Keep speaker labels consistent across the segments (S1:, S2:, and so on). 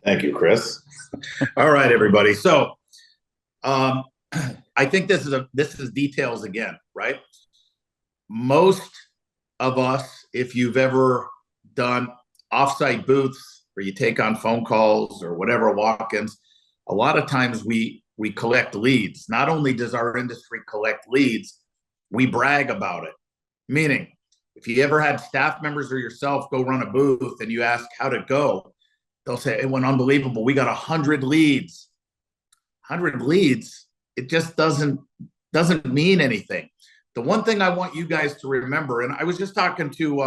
S1: Thank you, Chris. All right, everybody. So um, I think this is details again, right? Most of us, if you've ever done offsite booths where you take on phone calls or whatever walk-ins, a lot of times we collect leads. Not only does our industry collect leads, we brag about it. Meaning, if you ever had staff members or yourself go run a booth and you ask how'd it go, they'll say it went unbelievable. We got 100 leads. 100 leads, it just doesn't mean anything. The one thing I want you guys to remember, and I was just talking to,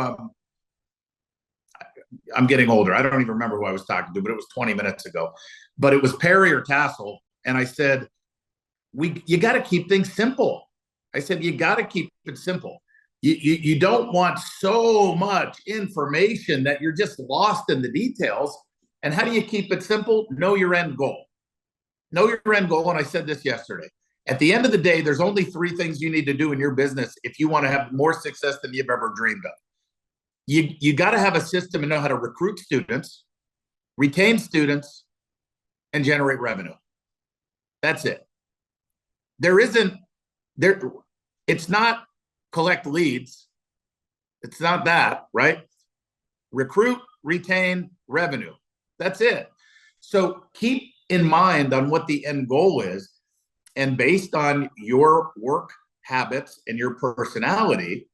S1: I'm getting older. I don't even remember who I was talking to, but it was 20 minutes ago. But it was Perry or Tassel, and I said, you got to keep things simple. I said, you got to keep it simple. You don't want so much information that you're just lost in the details. And how do you keep it simple? Know your end goal. Know your end goal. And I said this yesterday. At the end of the day, there's only 3 things you need to do in your business if you want to have more success than you've ever dreamed of. You got to have a system and know how to recruit students, retain students, and generate revenue. That's it. It's not collect leads. It's not that, right? Recruit, retain, revenue. That's it. So keep in mind on what the end goal is, and based on your work habits and your personality,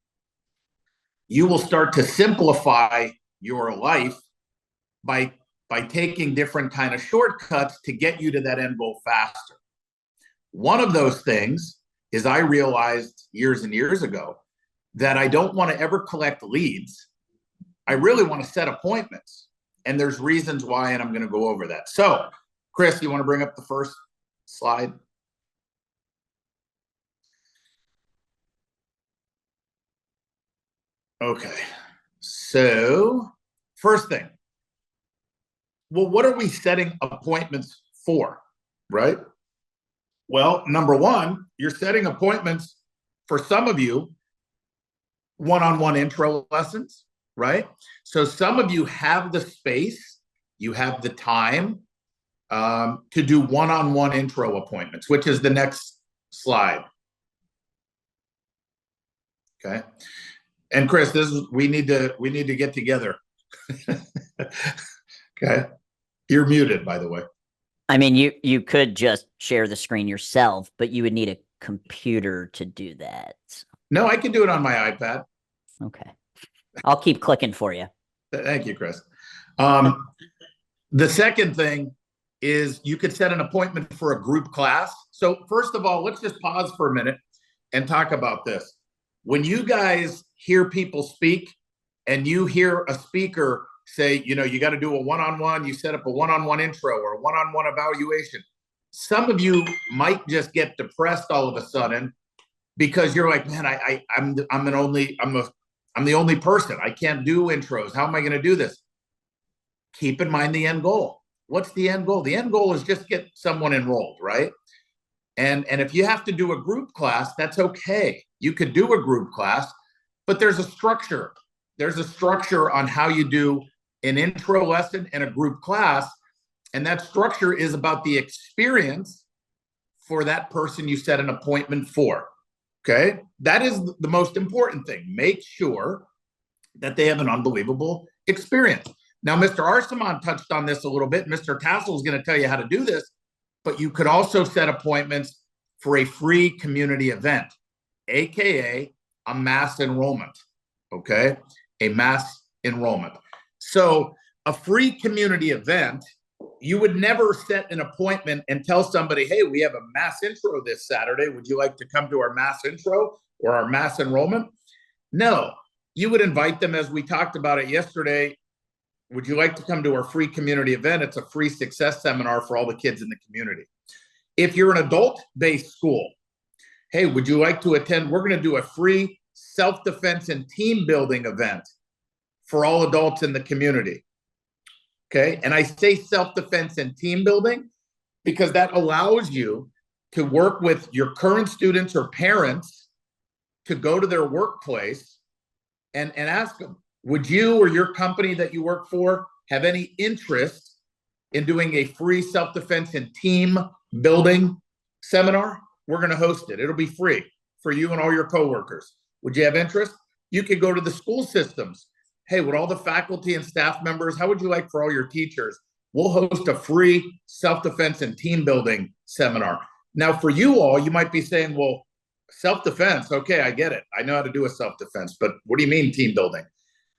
S1: you will start to simplify your life by taking different kind of shortcuts to get you to that end goal faster. One of those things is I realized years and years ago that I don't want to ever collect leads. I really want to set appointments. And there's reasons why, and I'm going to go over that. So, Chris, you want to bring up the first slide? Okay. So, first thing. Well, what are we setting appointments for, right? Well, number one, you're setting appointments for some of you, one-on-one intro lessons, right? So some of you have the space, you have the time to do one-on-one intro appointments, which is the next slide. Okay. And Chris, we need to get together. Okay. You're muted, by the way.
S2: I mean, you could just share the screen yourself, but you would need a computer to do that.
S1: No, I can do it on my iPad.
S2: Okay. I'll keep clicking for you.
S1: Thank you, Chris. The second thing is you could set an appointment for a group class. So first of all, let's just pause for a minute and talk about this. When you guys hear people speak and you hear a speaker say, you got to do a one-on-one, you set up a one-on-one intro or a one-on-one evaluation. Some of you might just get depressed all of a sudden because you're like, man, I'm the only person. I can't do intros. How am I going to do this? Keep in mind the end goal. What's the end goal? The end goal is just get someone enrolled, right? And if you have to do a group class, that's okay. You could do a group class, but there's a structure. There's a structure on how you do an intro lesson and a group class. And that structure is about the experience for that person you set an appointment for. Okay. That is the most important thing. Make sure that they have an unbelievable experience. Now, Mr. Arsamon touched on this a little bit. Mr. Tassel is going to tell you how to do this, but you could also set appointments for a free community event, AKA a mass enrollment. Okay. A mass enrollment. So a free community event, you would never set an appointment and tell somebody, hey, we have a mass intro this Saturday. Would you like to come to our mass intro or our mass enrollment? No, you would invite them, as we talked about it yesterday. Would you like to come to our free community event? It's a free success seminar for all the kids in the community. If you're an adult-based school, hey, would you like to attend? We're going to do a free self-defense and team building event for all adults in the community. Okay. And I say self-defense and team building because that allows you to work with your current students or parents to go to their workplace and ask them, would you or your company that you work for have any interest in doing a free self-defense and team building seminar, we're going to host it. It'll be free for you and all your coworkers. Would you have interest? You could go to the school systems. Hey, with all the faculty and staff members, how would you like for all your teachers? We'll host a free self-defense and team building seminar. Now, for you all, you might be saying, well, self-defense, okay, I get it. I know how to do a self-defense, but what do you mean team building?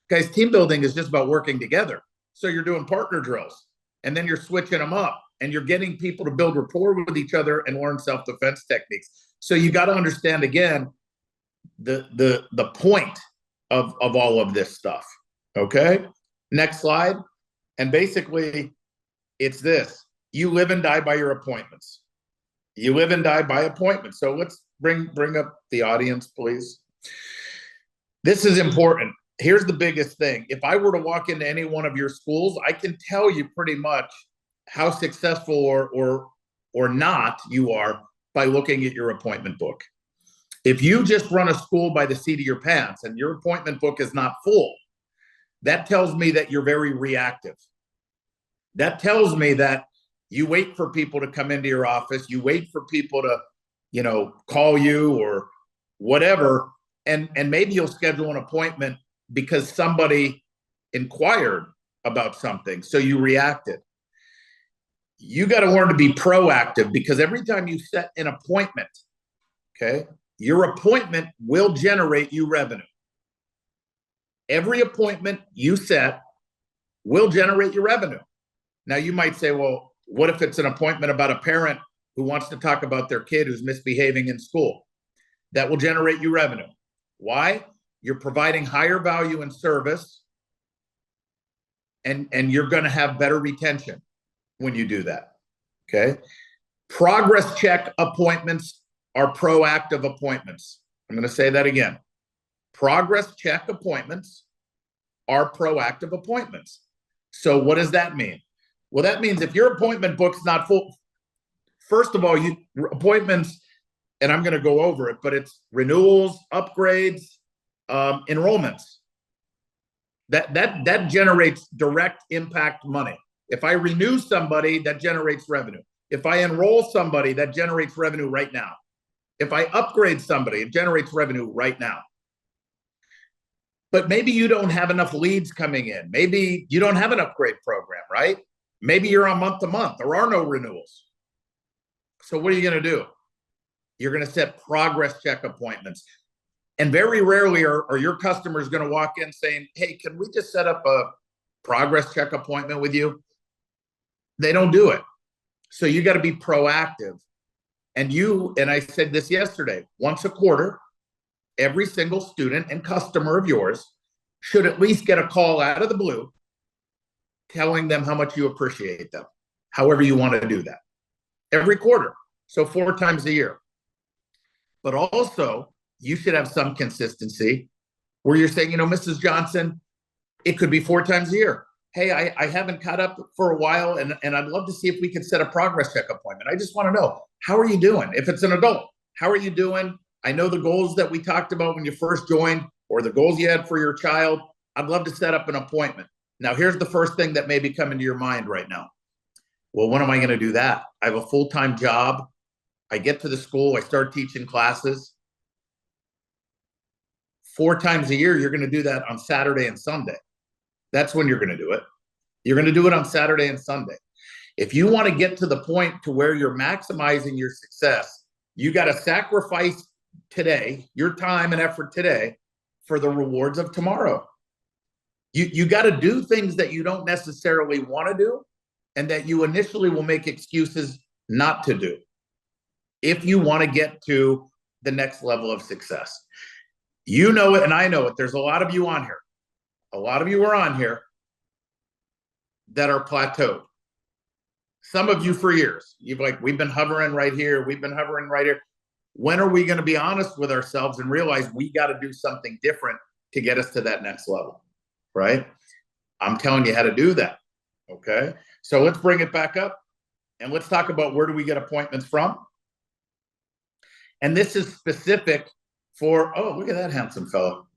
S1: Guys, team building is just about working together. So you're doing partner drills, and then you're switching them up, and you're getting people to build rapport with each other and learn self-defense techniques. So you got to understand, again, the point of all of this stuff, okay? Next slide. And basically, it's this. You live and die by your appointments. You live and die by appointments. So let's bring up the audience, please. This is important. Here's the biggest thing. If I were to walk into any one of your schools, I can tell you pretty much how successful or not you are by looking at your appointment book. If you just run a school by the seat of your pants and your appointment book is not full, that tells me that you're very reactive. That tells me that you wait for people to come into your office, you wait for people to, call you or whatever, and maybe you'll schedule an appointment because somebody inquired about something, so you reacted. You got to learn to be proactive, because every time you set an appointment, okay, your appointment will generate you revenue. Every appointment you set will generate you revenue. Now, you might say, well, what if it's an appointment about a parent who wants to talk about their kid who's misbehaving in school? That will generate you revenue. Why? You're providing higher value and service, and you're going to have better retention when you do that, okay? Progress check appointments are proactive appointments. I'm going to say that again. Progress check appointments are proactive appointments. So what does that mean? Well, that means if your appointment book's not full, first of all, appointments, and I'm going to go over it, but it's renewals, upgrades, enrollments. That generates direct impact money. If I renew somebody, that generates revenue. If I enroll somebody, that generates revenue right now. If I upgrade somebody, it generates revenue right now. But maybe you don't have enough leads coming in. Maybe you don't have an upgrade program, right? Maybe you're on month to month. There are no renewals. So what are you going to do? You're going to set progress check appointments. And very rarely are your customers going to walk in saying, hey, can we just set up a progress check appointment with you? They don't do it. So you got to be proactive. And I said this yesterday, once a quarter, every single student and customer of yours should at least get a call out of the blue telling them how much you appreciate them, however you want to do that. Every quarter, so 4 times a year. But also, you should have some consistency where you're saying, Mrs. Johnson, it could be 4 times a year. Hey, I haven't caught up for a while, and I'd love to see if we can set a progress check appointment. I just want to know, how are you doing? If it's an adult, how are you doing? I know the goals that we talked about when you first joined, or the goals you had for your child. I'd love to set up an appointment. Now, here's the first thing that may be coming to your mind right now. Well, when am I going to do that? I have a full-time job. I get to the school. I start teaching classes. 4 times a year, you're going to do that on Saturday and Sunday. That's when you're going to do it. You're going to do it on Saturday and Sunday. If you want to get to the point to where you're maximizing your success, you got to sacrifice today, your time and effort today, for the rewards of tomorrow. You got to do things that you don't necessarily want to do, and that you initially will make excuses not to do, if you want to get to the next level of success. You know it, and I know it. There's a lot of you on here. A lot of you are on here that are plateaued. Some of you for years. We've been hovering right here. We've been hovering right here. When are we going to be honest with ourselves and realize we got to do something different to get us to that next level, right? I'm telling you how to do that, okay? So let's bring it back up, and let's talk about where do we get appointments from. And this is specific for, oh, look at that handsome fellow.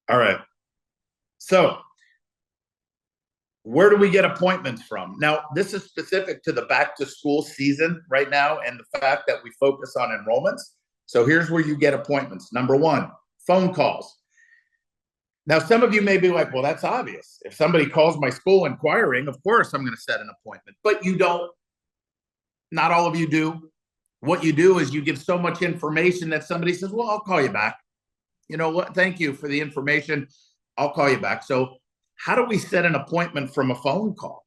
S1: All right. So Where do we get appointments from? Now, this is specific to the back to school season right now and the fact that we focus on enrollments. So here's where you get appointments. Number one, phone calls. Now, some of you may be like, well, that's obvious. If somebody calls my school inquiring, of course I'm going to set an appointment. But you don't. Not all of you do. What you do is you give so much information that somebody says, well, I'll call you back. You know what? Thank you for the information. I'll call you back. So how do we set an appointment from a phone call?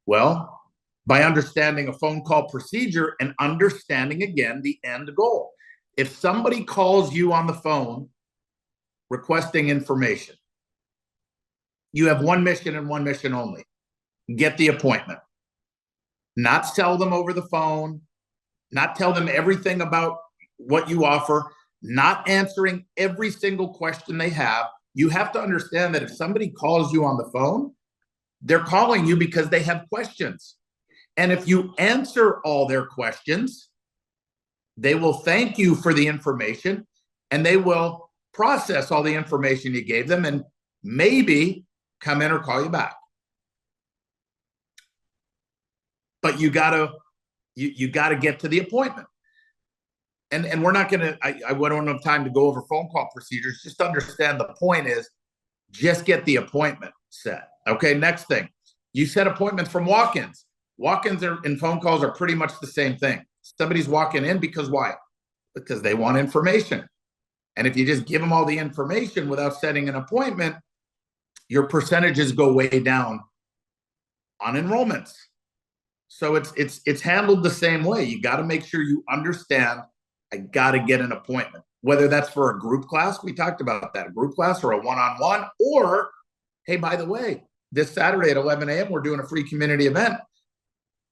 S1: Well, by understanding a phone call procedure and understanding, again, the end goal. If somebody calls you on the phone requesting information, you have one mission and one mission only. Get the appointment. Not sell them over the phone, not tell them everything about what you offer, not answering every single question they have. You have to understand that if somebody calls you on the phone, they're calling you because they have questions. And if you answer all their questions, they will thank you for the information and they will process all the information you gave them and maybe come in or call you back. But you gotta get to the appointment. And we're not gonna, I don't have time to go over phone call procedures. Just understand the point is just get the appointment set. Okay, next thing. You set appointments from walk-ins. Walk-ins and phone calls are pretty much the same thing. Somebody's walking in because why? Because they want information. And if you just give them all the information without setting an appointment, your percentages go way down on enrollments. So it's handled the same way. You got to make sure you understand, I got to get an appointment, whether that's for a group class. We talked about that, a group class or a one-on-one, or, hey, by the way, this Saturday at 11 a.m., we're doing a free community event.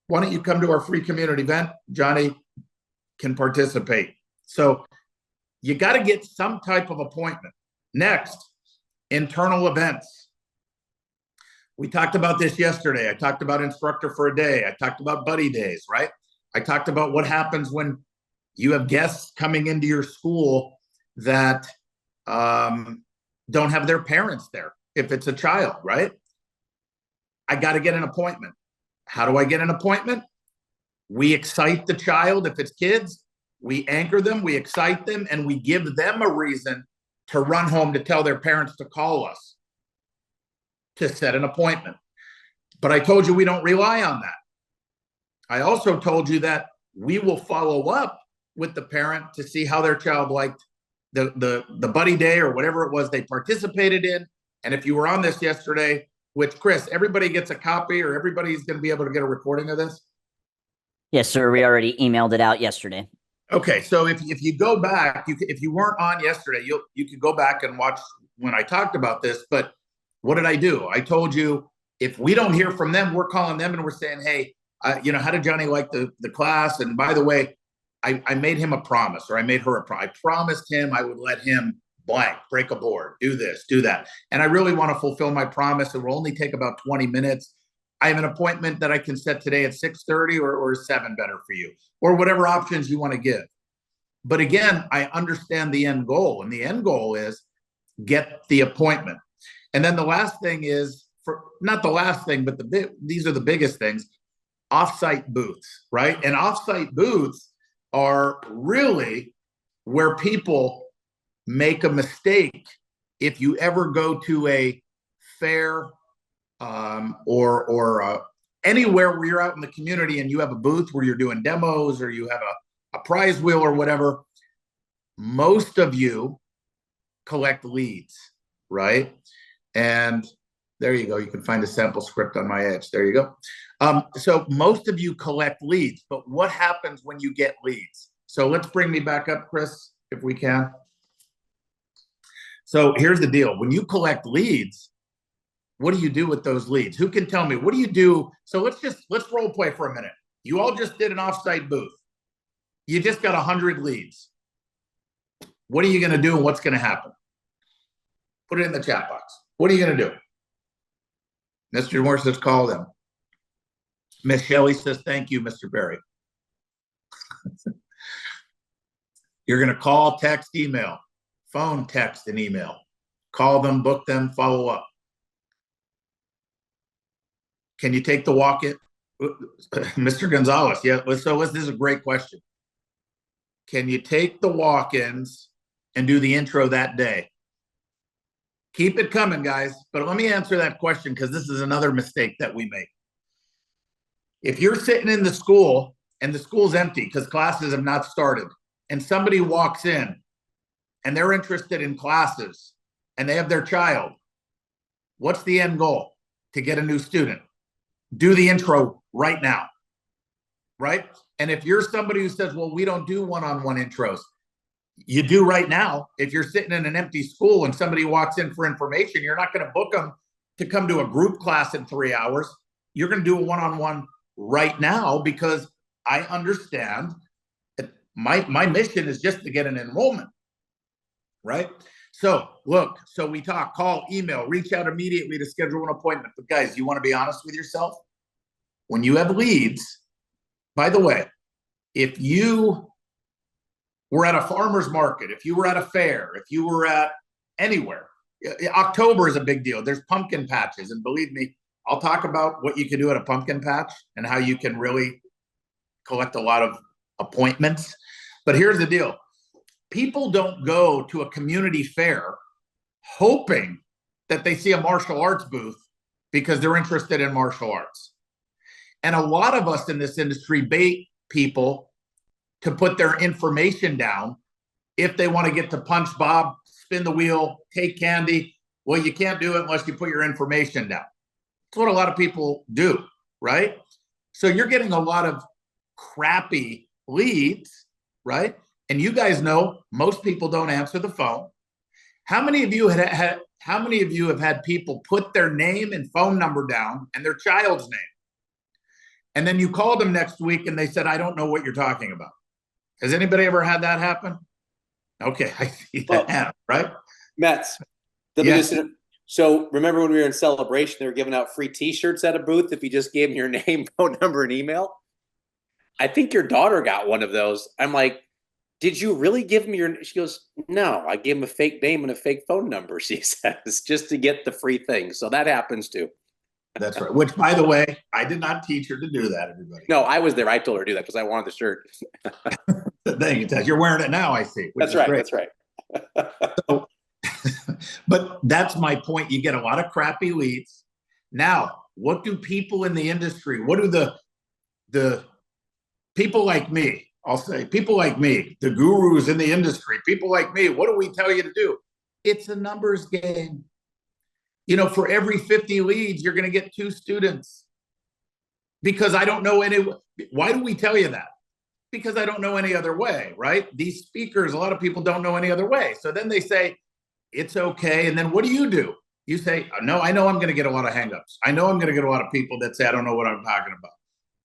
S1: Why don't you come to our free community event? Johnny can participate. So you got to get some type of appointment. Next, internal events. We talked about this yesterday. I talked about instructor for a day. I talked about buddy days, right? I talked about what happens when you have guests coming into your school that don't have their parents there, if it's a child, right? I got to get an appointment. How do I get an appointment? We excite the child. If it's kids, we anchor them, we excite them, and we give them a reason to run home to tell their parents to call us to set an appointment. But I told you we don't rely on that. I also told you that we will follow up with the parent to see how their child liked the buddy day or whatever it was they participated in. And if you were on this yesterday, which, Chris, everybody gets a copy or everybody's going to be able to get a recording of this?
S2: Yes, sir. We already emailed it out yesterday.
S1: Okay, so if you go back, if you weren't on yesterday, you could go back and watch when I talked about this. But what did I do? I told you if we don't hear from them, we're calling them and we're saying, hey, how did Johnny like the class? And by the way, I made him a promise, or I made her a promise. I promised him I would let him blank, break a board, do this, do that. And I really want to fulfill my promise. It will only take about 20 minutes. I have an appointment that I can set today at 6:30 or 7 better for you, or whatever options you want to give. But again, I understand the end goal, and the end goal is get the appointment. And then the last thing is, not the last thing, but these are the biggest things, offsite booths, right? And offsite booths are really where people make a mistake. If you ever go to a fair or anywhere where you're out in the community and you have a booth where you're doing demos or you have a prize wheel or whatever, most of you collect leads, right? And there you go. You can find a sample script on my edge. There you go. So most of you collect leads, but what happens when you get leads? So let's bring me back up, Chris, if we can. So here's the deal. When you collect leads, what do you do with those leads? Who can tell me? What do you do? So let's role play for a minute. You all just did an offsite booth. You just got 100 leads. What are you going to do and what's going to happen? Put it in the chat box. What are you going to do? Mr. Moore says, call them. Miss Shelley says, thank you, Mr. Berry. You're going to call, text, email, phone, text, and email. Call them, book them, follow up. Can you take the walk-in? Mr. Gonzalez, yeah, so this is a great question. Can you take the walk-ins and do the intro that day? Keep it coming, guys. But let me answer that question, because this is another mistake that we make. If you're sitting in the school and the school's empty because classes have not started, and somebody walks in and they're interested in classes and they have their child, what's the end goal? To get a new student. Do the intro right now, right? And if you're somebody who says, well, we don't do one-on-one intros, you do right now. If you're sitting in an empty school and somebody walks in for information, you're not going to book them to come to a group class in 3 hours. You're going to do a one-on-one right now, because I understand that my mission is just to get an enrollment, right? So look, so we talk, call, email, reach out immediately to schedule an appointment. But guys, you want to be honest with yourself? When you have leads, by the way, if you were at a farmer's market, if you were at a fair, if you were at anywhere, October is a big deal. There's pumpkin patches. And believe me, I'll talk about what you can do at a pumpkin patch and how you can really collect a lot of appointments. But here's the deal. People don't go to a community fair hoping that they see a martial arts booth because they're interested in martial arts. And a lot of us in this industry bait people to put their information down if they want to get to punch Bob, spin the wheel, take candy. Well, you can't do it unless you put your information down. That's what a lot of people do, right? So you're getting a lot of crappy leads, right? And you guys know most people don't answer the phone. How many of you have had people put their name and phone number down and their child's name? And then you called them next week and they said, I don't know what you're talking about. Has anybody ever had that happen? Okay, I see that, right?
S3: Metz,
S1: Yes.
S3: so remember when we were in Celebration, they were giving out free t-shirts at a booth if you just gave them your name, phone number, and email? I think your daughter got one of those. I'm like, did you really give them your, she goes, no, I gave them a fake name and a fake phone number, she says, just to get the free thing. So that happens too.
S1: That's right. Which, by the way, I did not teach her to do that, everybody.
S3: No, I was there. I told her to do that because I wanted the shirt.
S1: Thank you, Ted. You're wearing it now, I see.
S3: That's right.
S1: Great.
S3: That's right.
S1: So, but that's my point. You get a lot of crappy leads. Now, what do people in the industry, what do the people like me, I'll say, people like me, the gurus in the industry, people like me, what do we tell you to do? It's a numbers game. You know, for every 50 leads, you're going to get 2 students. Because I don't know any, why do we tell you that? Because I don't know any other way, right? These speakers, a lot of people don't know any other way. So then they say, it's okay. And then what do? You say, no, I know I'm going to get a lot of hangups. I know I'm going to get a lot of people that say, I don't know what I'm talking about.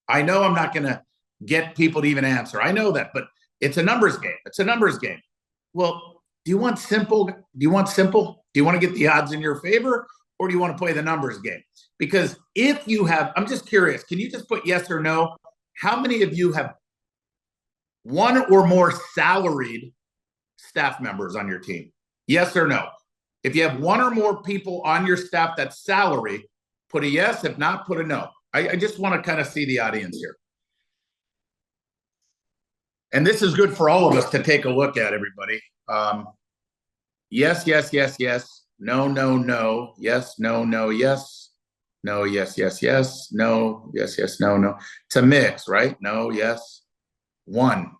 S1: I know I'm not going to get people to even answer. I know that, but it's a numbers game. It's a numbers game. Well, do you want simple? Do you want simple? Do you want to get the odds in your favor, or do you want to play the numbers game? Because if you have, I'm just curious, can you just put yes or no? How many of you have one or more salaried staff members on your team? Yes or no? If you have one or more people on your staff that's salary, put a yes. If not, put a no. I just want to kind of see the audience here. And this is good for all of us to take a look at, everybody. Yes, yes, yes, yes. No, no, no. Yes, no, no, yes. No, yes, yes, yes. No, yes, yes, no, no. It's a mix, right? No, yes. One,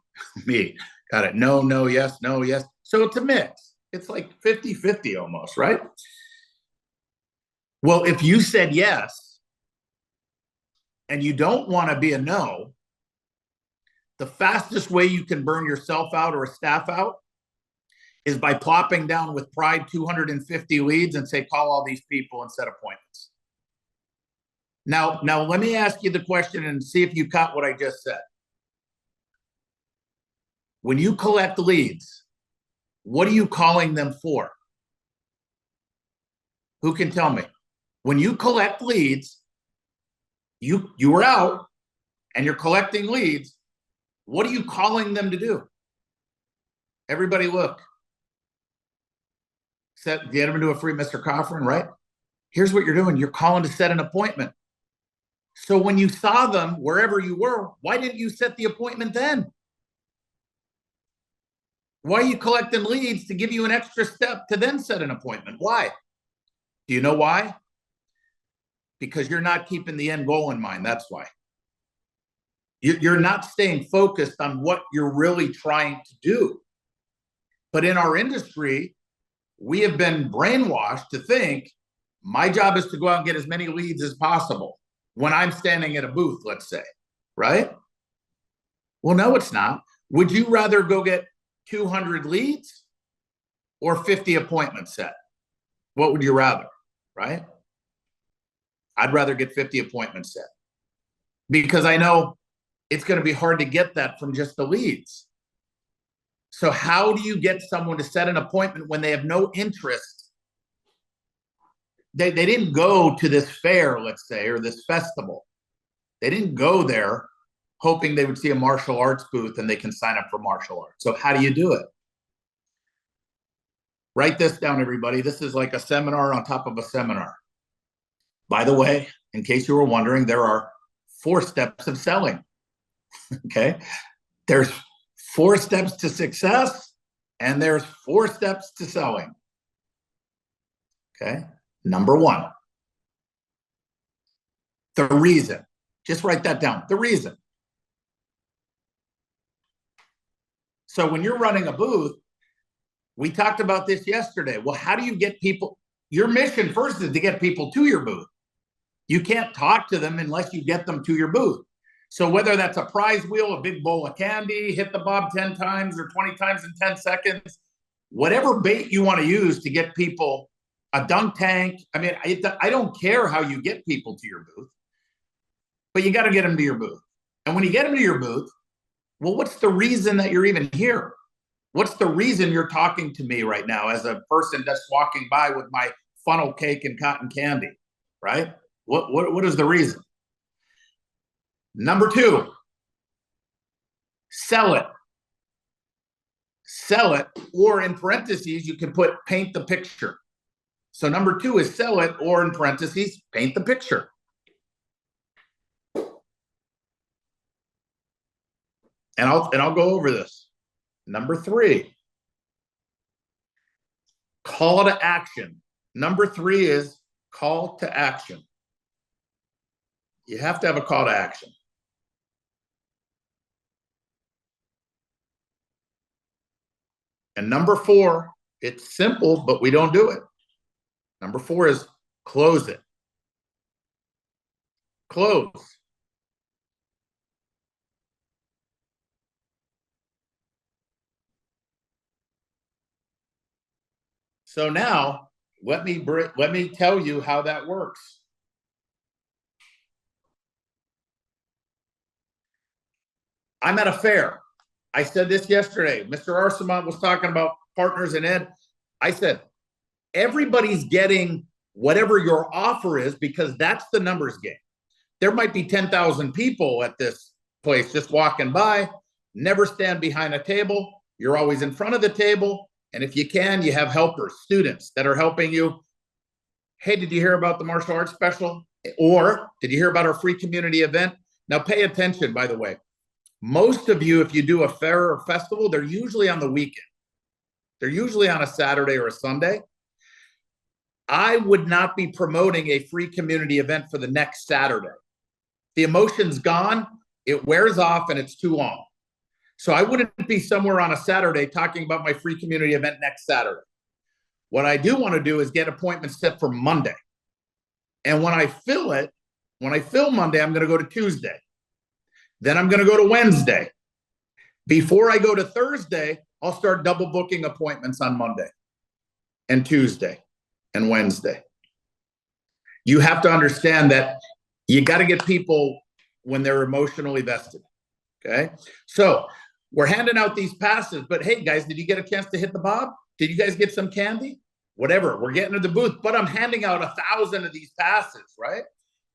S1: me. Got it. No, no, yes, no, yes. So it's a mix. It's like 50-50 almost, right? Well, if you said yes and you don't want to be a no, the fastest way you can burn yourself out or a staff out is by plopping down with pride 250 leads and say, call all these people and set appointments. Now let me ask you the question and see if you caught what I just said. When you collect leads, what are you calling them for? Who can tell me? When you collect leads, you were out and you're collecting leads. What are you calling them to do? Everybody look. Get them into a free Mr. Coffin, right? Here's what you're doing. You're calling to set an appointment. So when you saw them, wherever you were, why didn't you set the appointment then? Why are you collecting leads to give you an extra step to then set an appointment? Why? Do you know why? Because you're not keeping the end goal in mind. That's why. You're not staying focused on what you're really trying to do. But in our industry, we have been brainwashed to think my job is to go out and get as many leads as possible when I'm standing at a booth, let's say, right? Well, no, it's not. Would you rather go get 200 leads or 50 appointments set? What would you rather, right? I'd rather get 50 appointments set because I know it's going to be hard to get that from just the leads. So how do you get someone to set an appointment when they have no interest? They didn't go to this fair, let's say, or this festival. They didn't go there hoping they would see a martial arts booth and they can sign up for martial arts. So how do you do it? Write this down, everybody. This is like a seminar on top of a seminar. By the way, in case you were wondering, there are 4 steps of selling. Okay? There's 4 steps to success, and there's 4 steps to selling. Okay? Number 1, the reason. Just write that down. The reason. So when you're running a booth, we talked about this yesterday. Well, how do you get people? Your mission first is to get people to your booth. You can't talk to them unless you get them to your booth. So whether that's a prize wheel, a big bowl of candy, hit the bob 10 times or 20 times in 10 seconds, whatever bait you want to use to get people, a dunk tank. I mean, I don't care how you get people to your booth, but you got to get them to your booth. And when you get them to your booth, well, what's the reason that you're even here? What's the reason you're talking to me right now as a person that's walking by with my funnel cake and cotton candy, right? What is the reason? Number 2, sell it. Sell it, or in parentheses, you can put paint the picture. So number 2 is sell it, or in parentheses, paint the picture. And I'll go over this. Number 3, call to action. Number 3 is call to action. You have to have a call to action. And number 4, it's simple, but we don't do it. Number 4 is close it. Close. So now let me tell you how that works. I'm at a fair. I said this yesterday. Mr. Arsamont was talking about partners in ed. I said, everybody's getting whatever your offer is because that's the numbers game. There might be 10,000 people at this place just walking by. Never stand behind a table. You're always in front of the table. And if you can, you have helpers, students that are helping you. Hey, did you hear about the martial arts special? Or did you hear about our free community event? Now pay attention, by the way. Most of you, if you do a fair or festival, they're usually on the weekend. They're usually on a Saturday or a Sunday. I would not be promoting a free community event for the next Saturday. The emotion's gone, it wears off, and it's too long. So I wouldn't be somewhere on a Saturday talking about my free community event next Saturday. What I do want to do is get appointments set for Monday. And when I fill Monday, I'm going to go to Tuesday. Then I'm going to go to Wednesday. Before I go to Thursday, I'll start double booking appointments on Monday and Tuesday and Wednesday. You have to understand that you got to get people when they're emotionally vested. Okay. So we're handing out these passes, but hey guys, did you get a chance to hit the bob? Did you guys get some candy? Whatever, we're getting to the booth, but I'm handing out 1,000 of these passes, right?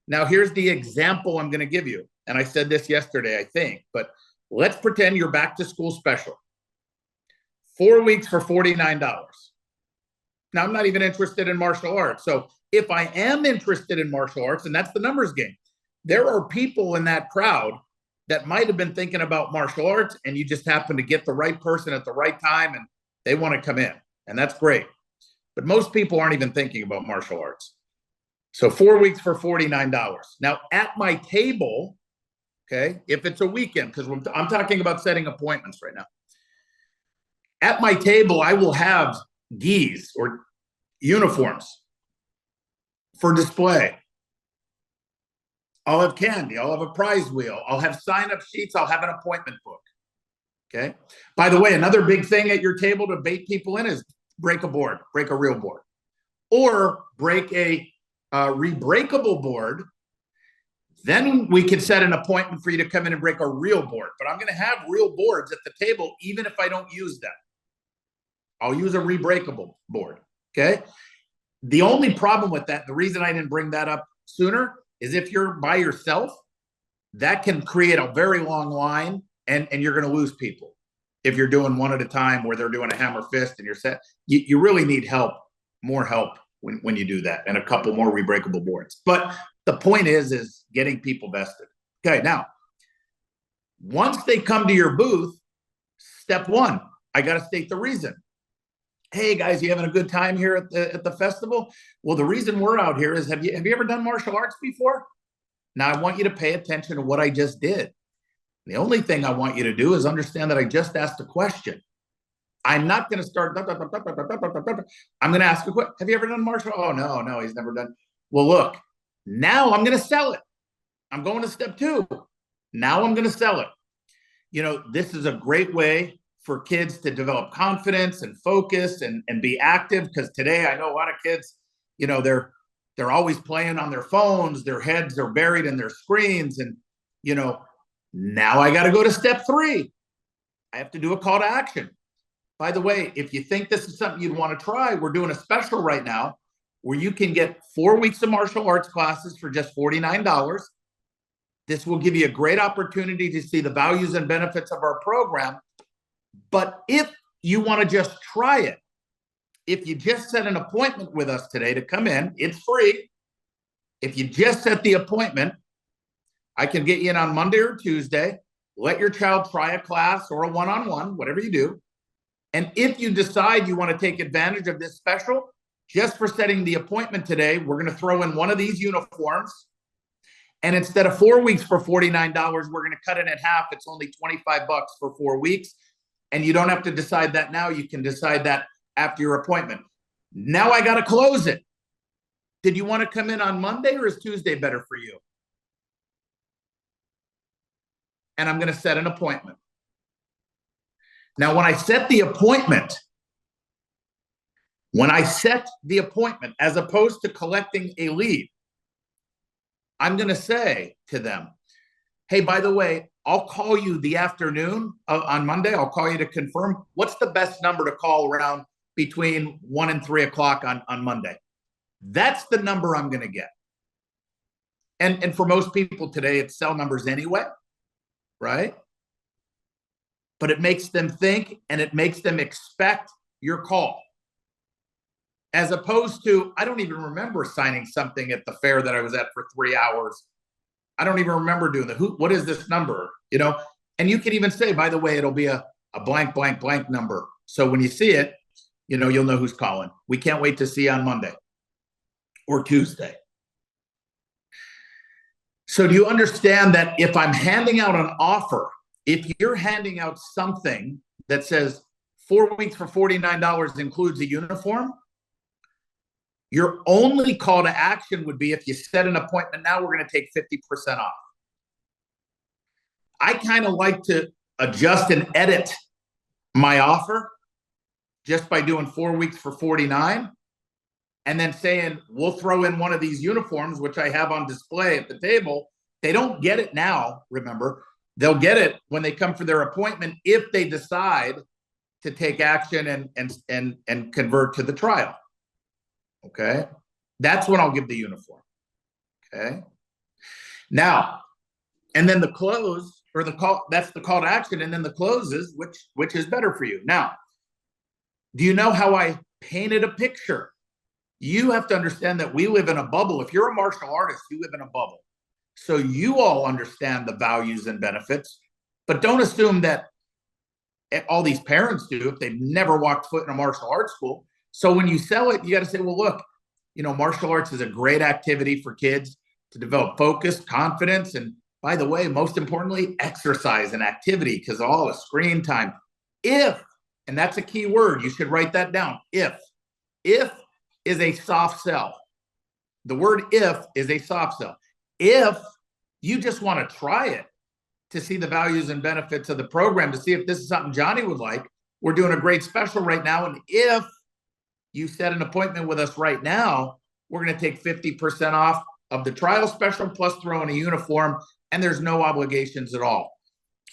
S1: Now here's the example I'm going to give you. And I said this yesterday, I think, but let's pretend you're back to school special. 4 weeks for $49. Now I'm not even interested in martial arts. So if I am interested in martial arts, and that's the numbers game, there are people in that crowd that might have been thinking about martial arts, and you just happen to get the right person at the right time and they want to come in, and that's great. But most people aren't even thinking about martial arts. So 4 weeks for $49. Now at my table, okay, if it's a weekend, because I'm talking about setting appointments right now. At my table, I will have gis or uniforms for display. I'll have candy. I'll have a prize wheel. I'll have sign-up sheets. I'll have an appointment book. Okay. By the way, another big thing at your table to bait people in is break a board, break a real board, or break a rebreakable board. Then we can set an appointment for you to come in and break a real board. But I'm going to have real boards at the table, even if I don't use them. I'll use a rebreakable board. Okay. The only problem with that, the reason I didn't bring that up sooner, is if you're by yourself, that can create a very long line, and you're going to lose people. If you're doing one at a time where they're doing a hammer fist and you're set, you really need help, more help when you do that, and a couple more rebreakable boards. But the point is getting people vested. Okay, now, once they come to your booth, step one, I got to state the reason. Hey guys, you having a good time here at the festival? Well, the reason we're out here is, have you ever done martial arts before? Now I want you to pay attention to what I just did. The only thing I want you to do is understand that I just asked a question. I'm not going to start. I'm going to ask a question. Have you ever done martial? Oh, no, he's never done. Well, look, now I'm going to sell it. I'm going to step two. Now I'm going to sell it. You know, this is a great way for kids to develop confidence and focus and be active. Because today I know a lot of kids, you know, they're always playing on their phones. Their heads are buried in their screens. And, you know, now I got to go to step three. I have to do a call to action. By the way, if you think this is something you'd want to try, we're doing a special right now where you can get 4 weeks of martial arts classes for just $49. This will give you a great opportunity to see the values and benefits of our program. But if you want to just try it, if you just set an appointment with us today to come in, it's free. If you just set the appointment, I can get you in on Monday or Tuesday, let your child try a class or a one-on-one, whatever you do. And if you decide you want to take advantage of this special, just for setting the appointment today, we're going to throw in one of these uniforms. And instead of 4 weeks for $49, we're going to cut it in half. It's only $25 for 4 weeks. And you don't have to decide that now. You can decide that after your appointment. Now I got to close it. Did you want to come in on Monday, or is Tuesday better for you? And I'm going to set an appointment. Now, when I set the appointment, as opposed to collecting a lead, I'm going to say to them, hey, by the way, I'll call you the afternoon on Monday. I'll call you to confirm. What's the best number to call around between 1 and 3 o'clock on Monday? That's the number I'm going to get. And for most people today, it's cell numbers anyway, right? But it makes them think, and it makes them expect your call. As opposed to, I don't even remember signing something at the fair that I was at for 3 hours. I don't even remember doing that. What is this number? You know, and you can even say, by the way, it'll be a blank, blank, blank number. So when you see it, you know, you'll know who's calling. We can't wait to see you on Monday or Tuesday. So do you understand that if I'm handing out an offer, if you're handing out something that says 4 weeks for $49 includes a uniform, your only call to action would be if you set an appointment now, we're going to take 50% off. I kind of like to adjust and edit my offer just by doing 4 weeks for $49 and then saying, we'll throw in one of these uniforms, which I have on display at the table. They don't get it now, remember. They'll get it when they come for their appointment if they decide to take action and convert to the trial. Okay, that's when I'll give the uniform. Okay, now, and then the close or the call, that's the call to action, and then the closes, which is better for you. Now, do you know how I painted a picture? You have to understand that we live in a bubble. If you're a martial artist, you live in a bubble. so you all understand the values and benefits, but don't assume that all these parents do if they've never walked foot in a martial arts school. So when you sell it, you got to say, well, look, you know, martial arts is a great activity for kids to develop focus, confidence, and by the way, most importantly, exercise and activity, because all the screen time. If, and that's a key word, you should write that down. If is a soft sell. The word if is a soft sell. If you just want to try it to see the values and benefits of the program, to see if this is something Johnny would like, we're doing a great special right now. And if you set an appointment with us right now, we're going to take 50% off of the trial special plus throw in a uniform, and there's no obligations at all.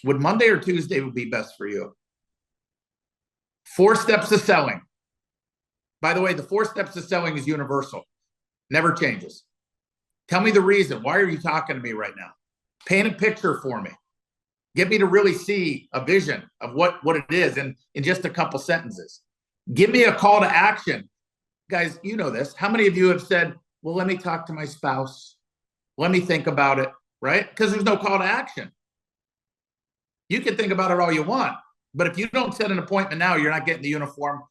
S1: Would Monday or Tuesday would be best for you? 4 steps to selling. By the way, the 4 steps to selling is universal. Never changes. Tell me the reason. Why are you talking to me right now? Paint a picture for me. Get me to really see a vision of what it is in just a couple sentences. Give me a call to action. Guys, you know this. How many of you have said, well, let me talk to my spouse. Let me think about it, right? Because there's no call to action. You can think about it all you want, but if you don't set an appointment now, you're not getting the uniform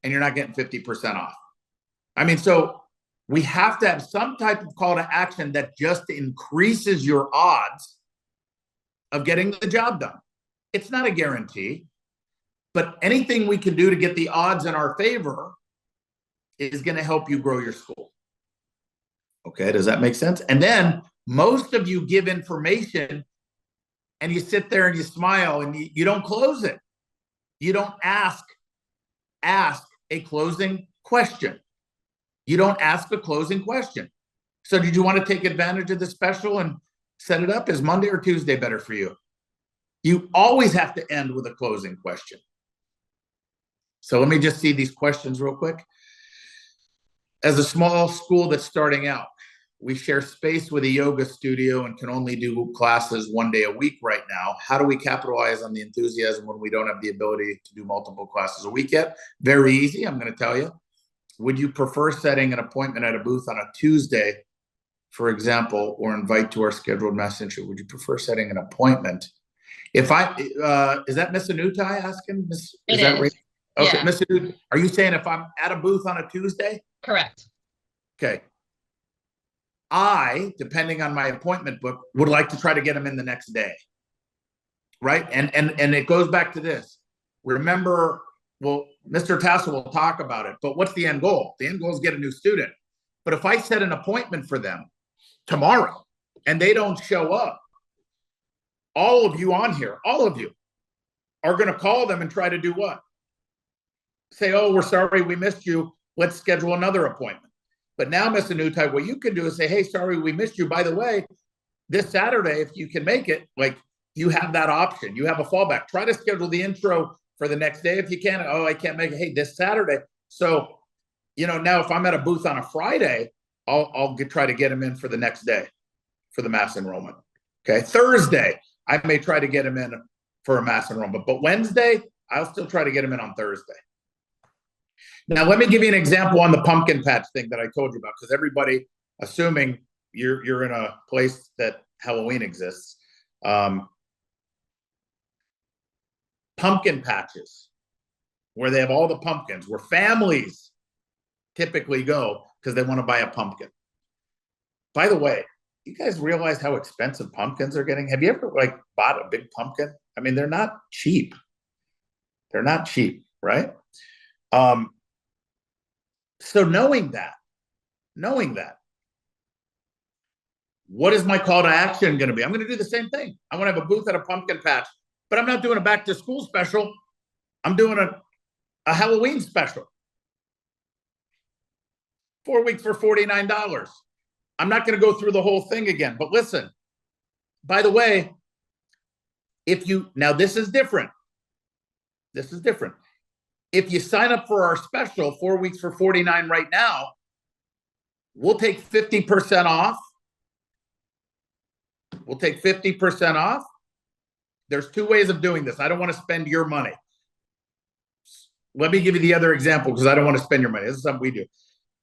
S1: and you're not getting 50% off. I mean, so we have to have some type of call to action that just increases your odds of getting the job done. It's not a guarantee, but anything we can do to get the odds in our favor is going to help you grow your school. Okay, does that make sense? And then most of you give information and you sit there and you smile and you don't close it. You don't ask a closing question. You don't ask a closing question. So did you want to take advantage of the special and set it up? Is Monday or Tuesday better for you? You always have to end with a closing question. So let me just see these questions real quick. As a small school that's starting out, we share space with a yoga studio and can only do classes 1 day a week right now. How do we capitalize on the enthusiasm when we don't have the ability to do multiple classes a week yet? Very easy, I'm going to tell you. Would you prefer setting an appointment at a booth on a Tuesday, for example, or invite to our scheduled messenger? Would you prefer setting an appointment? If I, is that Miss Anutai asking? Is that right? Okay, yeah. Miss Anutai, are you saying if I'm at a booth on a Tuesday?
S4: Correct.
S1: Okay. I, depending on my appointment book, would like to try to get them in the next day. Right? And it goes back to this. Remember, well, Mr. Tassel will talk about it, but what's the end goal? The end goal is get a new student. But if I set an appointment for them tomorrow and they don't show up, all of you on here, all of you are going to call them and try to do what? Say, oh, we're sorry we missed you. Let's schedule another appointment. But now, Mr. Anutai, what you can do is say, hey, sorry, we missed you. By the way, this Saturday, if you can make it, like you have that option. You have a fallback. Try to schedule the intro for the next day if you can. Oh, I can't make it. Hey, this Saturday. So, you know, now if I'm at a booth on a Friday, I'll try to get them in for the next day for the mass enrollment. Okay. Thursday, I may try to get them in for a mass enrollment. But Wednesday, I'll still try to get them in on Thursday. Now, let me give you an example on the pumpkin patch thing that I told you about, because everybody, assuming you're in a place that Halloween exists, pumpkin patches, where they have all the pumpkins, where families typically go because they want to buy a pumpkin. By the way, you guys realize how expensive pumpkins are getting? Have you ever like bought a big pumpkin? I mean, they're not cheap. They're not cheap, right? So knowing that, what is my call to action going to be? I'm going to do the same thing. I want to have a booth at a pumpkin patch, but I'm not doing a back to school special. I'm doing a Halloween special. 4 weeks for $49. I'm not going to go through the whole thing again, but listen, by the way, now this is different. This is different. If you sign up for our special, 4 weeks for $49 right now, we'll take 50% off. We'll take 50% off. There's 2 ways of doing this. I don't want to spend your money. Let me give you the other example because I don't want to spend your money. This is something we do.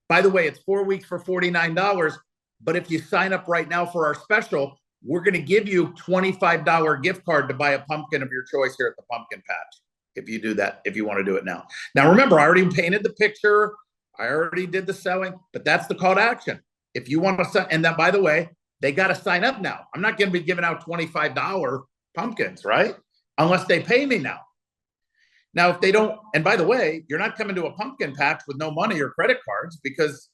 S1: By the way, it's 4 weeks for $49. But if you sign up right now for our special, we're going to give you $25 gift card to buy a pumpkin of your choice here at the pumpkin patch. If you do that, if you want to do it now. Now, remember, I already painted the picture. I already did the selling, but that's the call to action. If you want to sign, and that, by the way, they got to sign up now. I'm not going to be giving out $25 pumpkins, right? Unless they pay me now. Now, if they don't, and by the way, you're not coming to a pumpkin patch with no money or credit cards because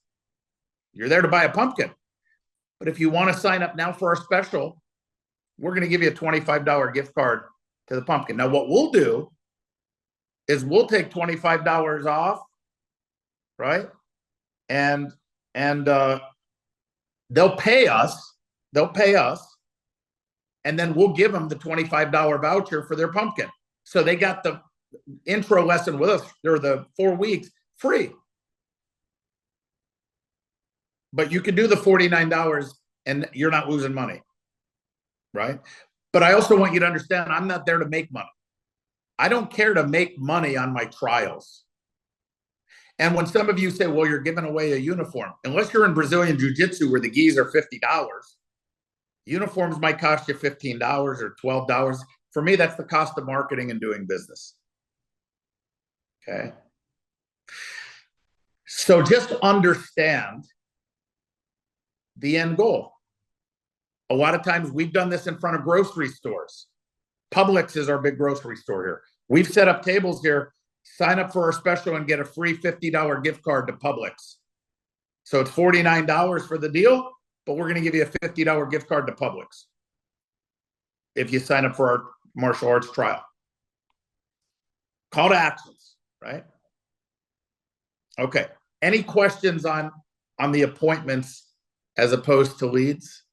S1: you're there to buy a pumpkin. But if you want to sign up now for our special, we're going to give you a $25 gift card to the pumpkin. Now, what we'll do is we'll take $25 off, right? And they'll pay us, and then we'll give them the $25 voucher for their pumpkin. So they got the intro lesson with us, or the 4 weeks free. But you can do the $49 and you're not losing money, right? But I also want you to understand, I'm not there to make money. I don't care to make money on my trials. And when some of you say, well, you're giving away a uniform, unless you're in Brazilian Jiu-Jitsu where the gis are $50, uniforms might cost you $15 or $12. For me, that's the cost of marketing and doing business. Okay. So just understand the end goal. A lot of times we've done this in front of grocery stores. Publix is our big grocery store here. We've set up tables here, sign up for our special and get a free $50 gift card to Publix. So it's $49 for the deal, but we're going to give you a $50 gift card to Publix if you sign up for our martial arts trial. Call to actions, right? Okay. Any questions on the appointments as opposed to leads?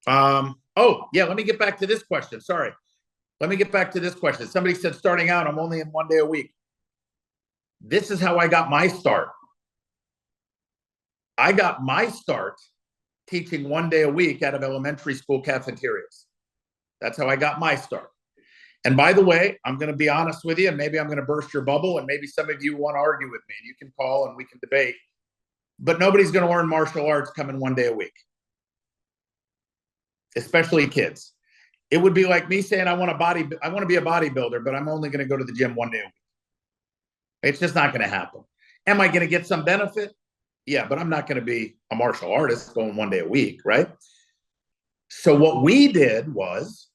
S1: Oh, yeah, let me get back to this question. Sorry. Let me get back to this question. Somebody said, starting out, I'm only in 1 day a week. This is how I got my start. I got my start teaching 1 day a week out of elementary school cafeterias. That's how I got my start. And by the way, I'm going to be honest with you, and maybe I'm going to burst your bubble, and maybe some of you want to argue with me, and you can call and we can debate. But nobody's going to learn martial arts coming 1 day a week, especially kids. It would be like me saying I want to be a bodybuilder, but I'm only going to go to the gym 1 day a week. It's just not going to happen. Am I going to get some benefit? Yeah, but I'm not going to be a martial artist going 1 day a week, right? So what we did was,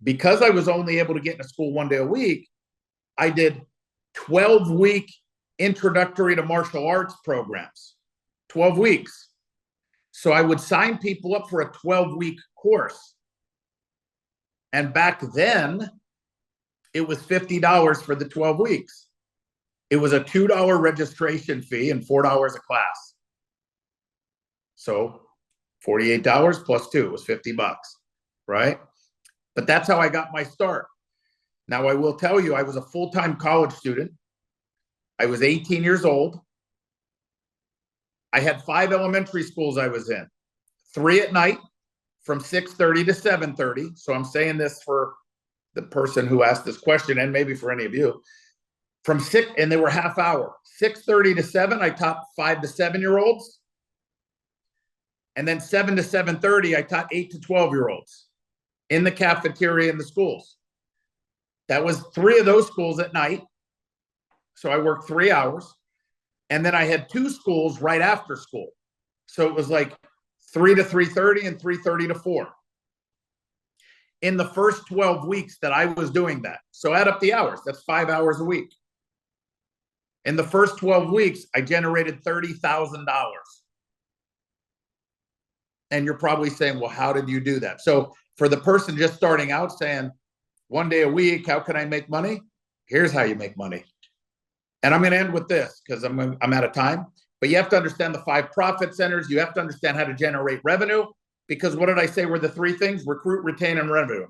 S1: because I was only able to get into school 1 day a week, I did 12-week introductory to martial arts programs, 12 weeks. So I would sign people up for a 12-week course. And back then, it was $50 for the 12 weeks. It was a $2 registration fee and $4 a class. So $48 plus 2 was $50, right? But that's how I got my start. Now, I will tell you, I was a full-time college student. I was 18 years old. I had 5 elementary schools I was in, 3 at night from 6:30 to 7:30. So I'm saying this for the person who asked this question, and maybe for any of you. From 6, and they were half hour. 6:30 to 7, I taught 5 to 7-year-olds. And then 7 to 7:30, I taught 8 to 12-year-olds in the cafeteria in the schools. That was 3 of those schools at night. So I worked 3 hours. And then I had 2 schools right after school. So it was like 3 to 3:30 and 3:30 to 4. In the first 12 weeks that I was doing that. So add up the hours. That's 5 hours a week. In the first 12 weeks, I generated $30,000. And you're probably saying, well, how did you do that? So for the person just starting out saying 1 day a week, how can I make money? Here's how you make money. And I'm going to end with this because I'm out of time. But you have to understand the 5 profit centers. You have to understand how to generate revenue. Because what did I say were the 3 things? Recruit, retain, and revenue.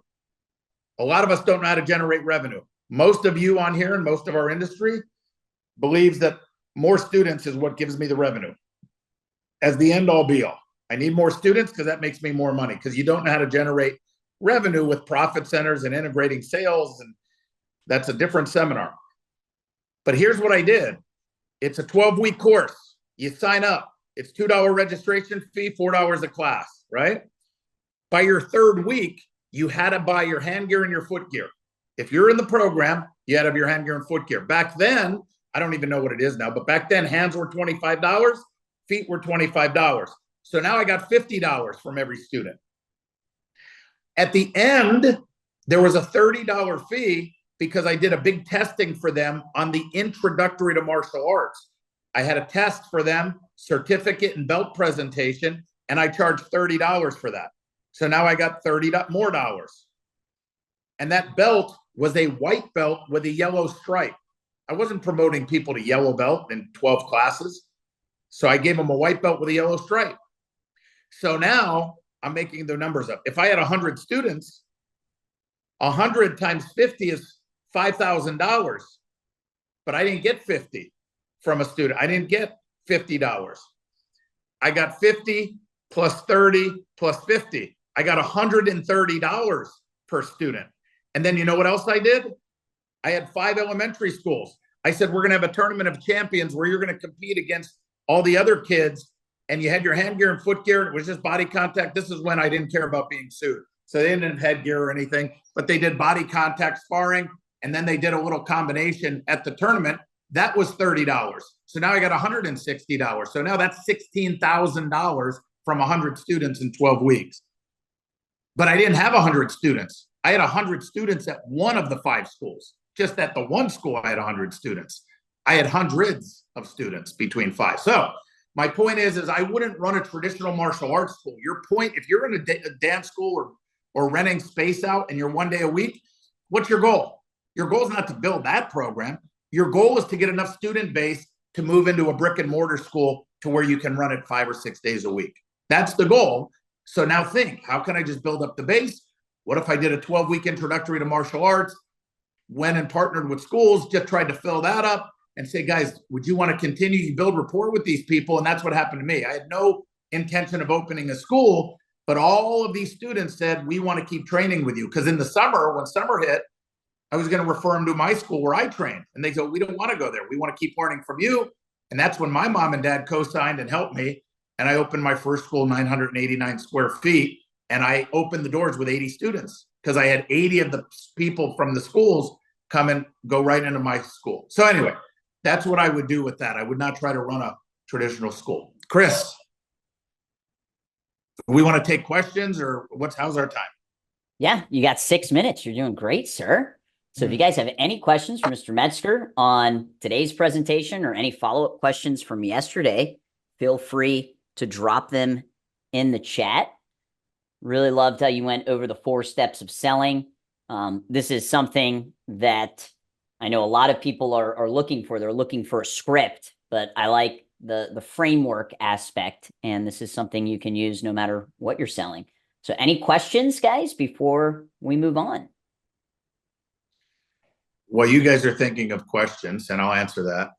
S1: A lot of us don't know how to generate revenue. Most of you on here and most of our industry believes that more students is what gives me the revenue as the end all be all. I need more students because that makes me more money, because you don't know how to generate revenue with profit centers and integrating sales. And that's a different seminar. But here's what I did. It's a 12-week course. You sign up. It's $2 registration fee, $4 a class, right? By your third week, you had to buy your hand gear and your foot gear. If you're in the program, you had to have your hand gear and foot gear. Back then, I don't even know what it is now, but back then, hands were $25, feet were $25. So now I got $50 from every student. At the end, there was a $30 fee because I did a big testing for them on the introductory to martial arts. I had a test for them, certificate and belt presentation, and I charged $30 for that. So now I got $30 more dollars. And that belt was a white belt with a yellow stripe. I wasn't promoting people to yellow belt in 12 classes. So I gave them a white belt with a yellow stripe. So now I'm making the numbers up. If I had 100 students, 100 times 50 is $5,000. But I didn't get 50 from a student. I didn't get $50. I got 50 plus 30 plus 50. I got $130 per student. And then you know what else I did? I had 5 elementary schools. I said, we're going to have a tournament of champions where you're going to compete against all the other kids. And you had your hand gear and foot gear. It was just body contact. This is when I didn't care about being sued. So they didn't have headgear or anything, but they did body contact sparring. And then they did a little combination at the tournament. That was $30. So now I got $160. So now that's $16,000 from 100 students in 12 weeks. But I didn't have 100 students. I had 100 students at one of the 5 schools. Just at the one school, I had 100 students. I had hundreds of students between 5. So my point is I wouldn't run a traditional martial arts school. Your point, if you're in a dance school or renting space out and you're 1 day a week, what's your goal? Your goal is not to build that program. Your goal is to get enough student base to move into a brick and mortar school to where you can run it 5 or 6 days a week. That's the goal. So now think, how can I just build up the base? What if I did a 12-week introductory to martial arts, went and partnered with schools, just tried to fill that up and say, guys, would you want to continue? You build rapport with these people. And that's what happened to me. I had no intention of opening a school, but all of these students said, we want to keep training with you. Because in the summer, when summer hit, I was going to refer them to my school where I trained. And they said, we don't want to go there. We want to keep learning from you. And that's when my mom and dad co-signed and helped me. And I opened my first school, 989 square feet. And I opened the doors with 80 students because I had 80 of the people from the schools come and go right into my school. So anyway, that's what I would do with that. I would not try to run a traditional school. Chris, we want to take questions or how's our time?
S2: Yeah, you got 6 minutes. You're doing great, sir. So if you guys have any questions for Mr. Metzger on today's presentation or any follow-up questions from yesterday, feel free to drop them in the chat. Really loved how you went over the 4 steps of selling. This is something that I know a lot of people are looking for. They're looking for a script, but I like the framework aspect, and this is something you can use no matter what you're selling. So any questions, guys, before we move on?
S1: Well, you guys are thinking of questions, and I'll answer that.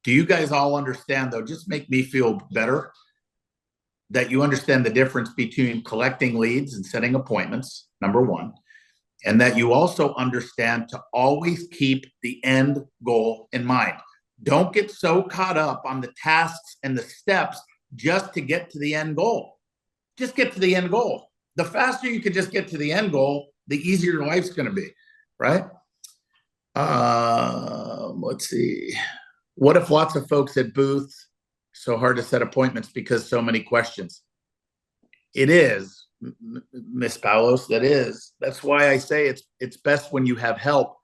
S1: Do you guys all understand, though, just make me feel better, that you understand the difference between collecting leads and setting appointments, number one, and that you also understand to always keep the end goal in mind. Don't get so caught up on the tasks and the steps just to get to the end goal. Just get to the end goal. The faster you can just get to the end goal, the easier your life's going to be, right? Let's see. What if lots of folks at booths, so hard to set appointments because so many questions? It is, Miss Palos, that is. That's why I say it's best when you have help,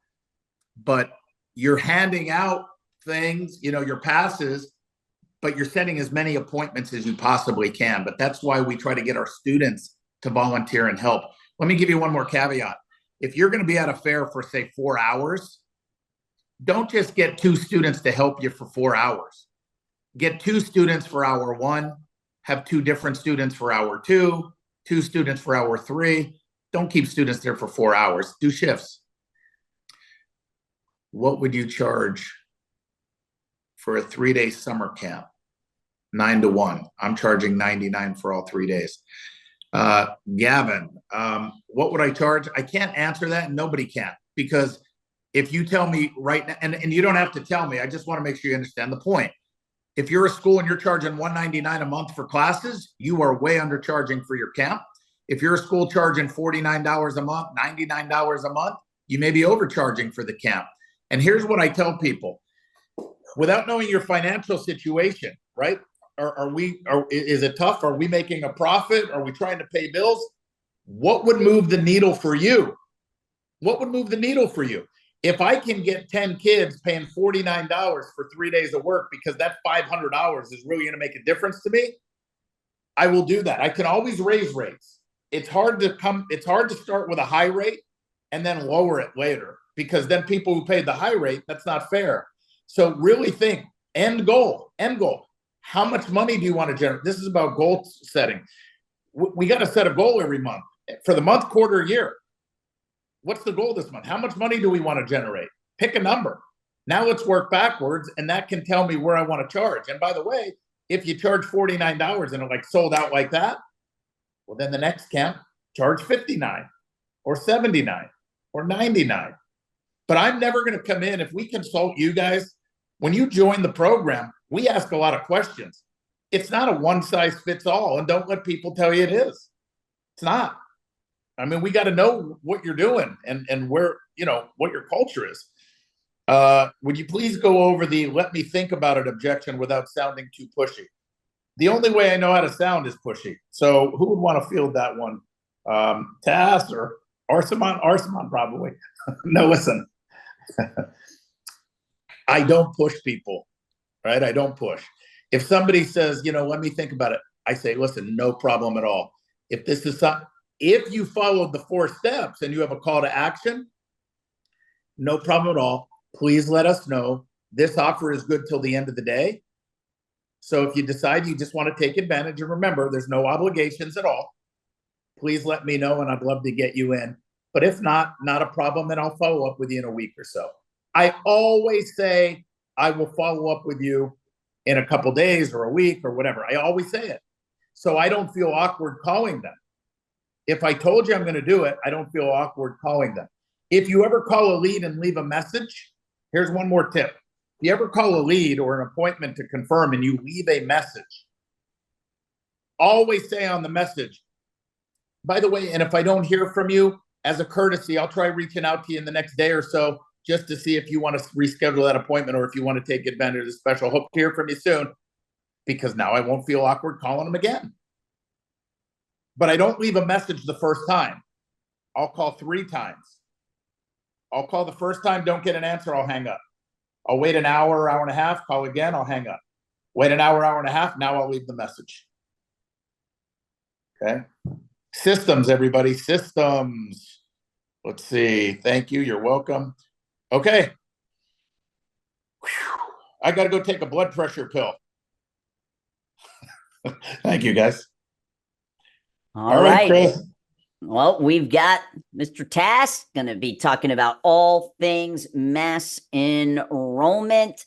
S1: but you're handing out things, your passes, but you're setting as many appointments as you possibly can. But that's why we try to get our students to volunteer and help. Let me give you one more caveat. If you're going to be at a fair for, say, 4 hours, don't just get 2 students to help you for 4 hours. Get 2 students for hour 1, have 2 different students for hour 2, 2 students for hour 3. Don't keep students there for 4 hours. Do shifts. What would you charge for a 3-day summer camp? 9 to 1. I'm charging $99 for all 3 days. Gavin, what would I charge? I can't answer that, and nobody can, because if you tell me right now, and you don't have to tell me, I just want to make sure you understand the point. If you're a school and you're charging $199 a month for classes, you are way undercharging for your camp. If you're a school charging $49 a month, $99 a month, you may be overcharging for the camp. And here's what I tell people. Without knowing your financial situation, right? Is it tough? Are we making a profit? Are we trying to pay bills? What would move the needle for you? What would move the needle for you? If I can get 10 kids paying $49 for 3 days of work because that $500 is really going to make a difference to me, I will do that. I can always raise rates. It's hard to start with a high rate and then lower it later, because then people who paid the high rate, that's not fair. So really think, end goal. How much money do you want to generate? This is about goal setting. We got to set a goal every month for the month, quarter, year. What's the goal this month? How much money do we want to generate? Pick a number. Now let's work backwards, and that can tell me where I want to charge. And by the way, if you charge $49 and it like sold out like that, well, then the next camp charge $59 or $79 or $99. But I'm never going to come in. If we consult you guys, when you join the program, we ask a lot of questions. It's not a one size fits all, and don't let people tell you it is. It's not. I mean, we got to know what you're doing and where, what your culture is. Would you please go over the let me think about it objection without sounding too pushy? The only way I know how to sound is pushy. So who would want to field that one? Tass or Arsaman? Arsaman probably. No, listen. I don't push people, right? I don't push. If somebody says, let me think about it, I say, listen, no problem at all. If you followed the 4 steps and you have a call to action, no problem at all. Please let us know. This offer is good till the end of the day. So if you decide you just want to take advantage, and remember, there's no obligations at all, please let me know, and I'd love to get you in. But if not a problem, and I'll follow up with you in a week or so. I always say I will follow up with you in a couple days or a week or whatever. I always say it. So I don't feel awkward calling them. If I told you I'm going to do it, I don't feel awkward calling them. If you ever call a lead and leave a message, here's one more tip. If you ever call a lead or an appointment to confirm and you leave a message, always say on the message, by the way, and if I don't hear from you, as a courtesy, I'll try reaching out to you in the next day or so just to see if you want to reschedule that appointment or if you want to take advantage of the special. Hope to hear from you soon, because now I won't feel awkward calling them again. But I don't leave a message the first time. I'll call 3 times. I'll call the first time, don't get an answer, I'll hang up. I'll wait an hour, hour and a half, call again, I'll hang up. Wait an hour, hour and a half, now I'll leave the message. Okay? Systems, everybody, systems. Let's see. Thank you, you're welcome. Okay. Whew. I got to go take a blood pressure pill. Thank you, guys.
S2: All right.
S1: Chris.
S2: Well, we've got Mr. Tass going to be talking about all things mass enrollment.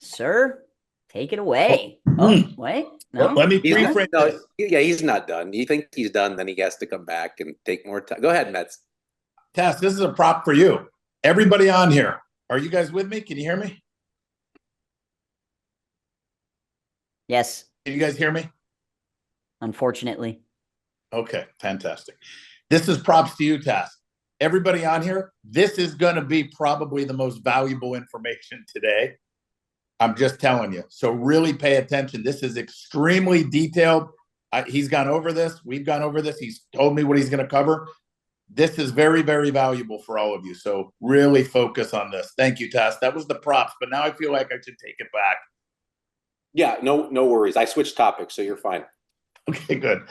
S2: Sir, take it away. Wait. No.
S1: Let me rephrase this.
S3: Yeah, he's not done. You think he's done, then he has to come back and take more time. Go ahead, Metz.
S1: Tass, this is a prop for you. Everybody on here, are you guys with me? Can you hear me?
S2: Yes.
S1: Can you guys hear me?
S2: Unfortunately.
S1: Okay, fantastic. This is props to you, Tass. Everybody on here, this is going to be probably the most valuable information today. I'm just telling you. So really pay attention. This is extremely detailed. He's gone over this. We've gone over this. He's told me what he's going to cover. This is very, very valuable for all of you. So really focus on this. Thank you, Tass. That was the props, but now I feel like I should take it back.
S3: Yeah, no worries. I switched topics, so you're fine.
S1: Okay, good.